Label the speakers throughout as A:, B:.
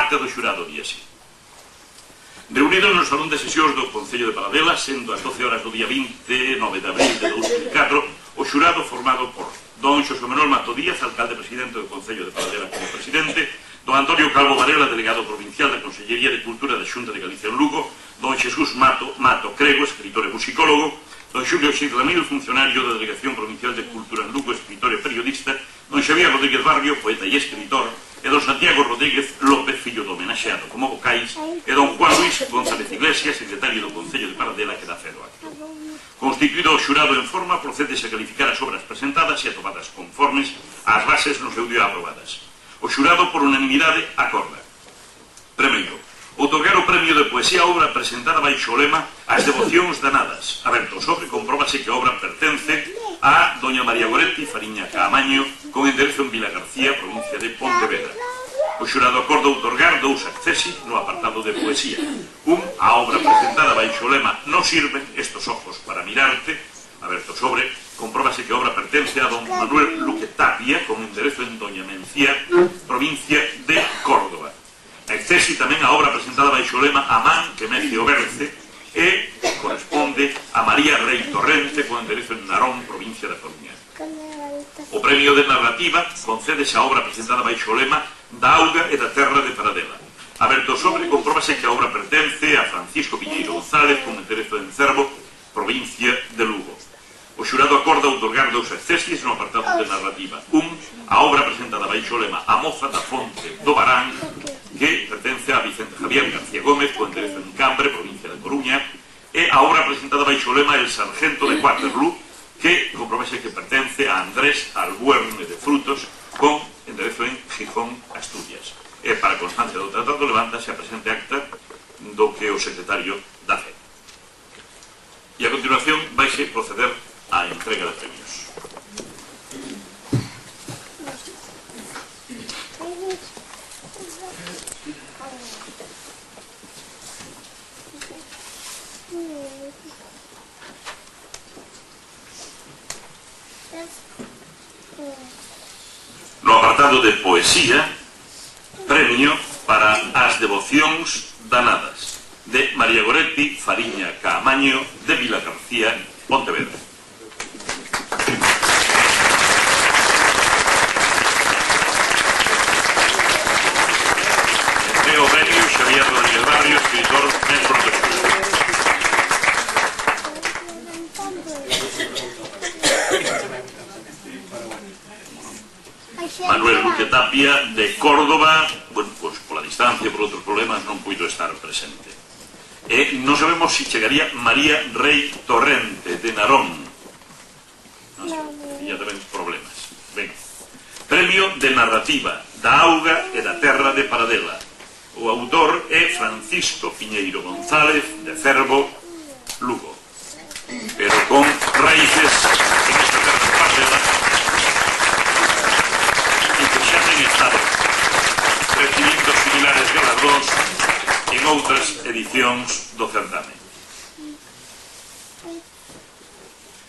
A: Acta do xurado día así. Reunido no Salón de Sesións do Concello de Paradela, sendo as 12 horas do día 29 de abril de 2004, o xurado formado por don Xosé Manuel Mato Díaz, alcalde presidente do Concello de Paradela como presidente, don Antonio Calvo Varela, delegado provincial da Consellería de Cultura da Xunta de Galicia en Lugo, don Xesús Mato Crego, escritor e musicólogo, don Xulio Xidramil, funcionario da Delegación Provincial de Cultura en Lugo, escritor e periodista, don Xavier Rodríguez Barrio, poeta e escritor, e don Santiago Rodríguez López, fillo do homenaxeado como vocais, e don Juan Luis González Iglesias, secretario do Concello de Paradela, que dá fe do acto. Constituído o xurado en forma, procédese a calificar as obras presentadas e atopadas conformes ás bases no seu día aprobadas. O xurado, por unanimidade, acorda. Primeiro, outorgar o premio de poesía a obra presentada baixo o lema As devocións danadas. Aberto sobre, compróbase que a obra pertence a doña María Goretti Fariña Caamaño, con enderezo en Vila García, provincia de Pontevedra. O xurado acorda outorgar dous accesi no apartado de poesía. A obra presentada baixo o lema Non sirven estos ojos para mirarte, aberto sobre, compróbase que a obra pertence a don Manuel Luque Tapia, con enderezo en Doña Mencía, provincia de Córdoba. Accesi tamén a obra presentada baixo o lema A man que mece o berce, e corresponde a María Rei Torrente, con enderezo en Narón, provincia da Coruña. O premio de narrativa concédese a obra presentada baixo o lema Da auga e da terra de Paradela. Aberto sobre, compróbase que a obra pertence a Francisco Piñeiro González, con enderezo en Cervo, provincia de Lugo. O xurado acorda outorgar dous accesis no apartado de narrativa. A obra presentada baixo o lema A moza da fonte do Barán, que pertence a Vicente Javier García Gómez, con enderezo en Cambre, provincia de Coruña, e a obra presentada baixo o lema El sargento de Waterloo, que comprobase que pertence a Andrés Albuerne de Frutos, con enderezo en Gijón, Asturias. E para constancia do tratado levántase a presente acta do que o secretario dá fe. E a continuación vaise proceder á entrega de premios. No apartado de poesía, premio para As devocións danadas, de María Goretti Fariña Caamaño, de Vila García, Pontevedra. Entrega o premio Xavier Rodríguez Barrio, escritor en profesor. Manuel Luque Tapia, de Córdoba, bueno, pues pola distancia, por outros problemas, non puido estar presente. E non sabemos se chegaría María Rei Torrente, de Narón. Non sei, tiña tamén problemas. Ben. Premio de narrativa, da auga e da terra de Paradela. O autor é Francisco Piñeiro González, de Cervo, Lugo. Pero con raíces en esta terra de Paradela, estado recibindo similares galardóns en outras edicións do certamen.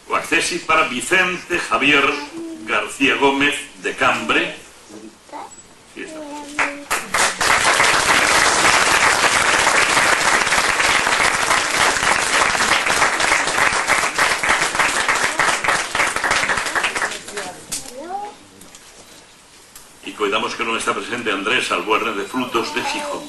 A: O accesi para Vicente Javier García Gómez, de Cambre. Coidamos que non está presente Andrés Albuerne de Frutos, de Gijón.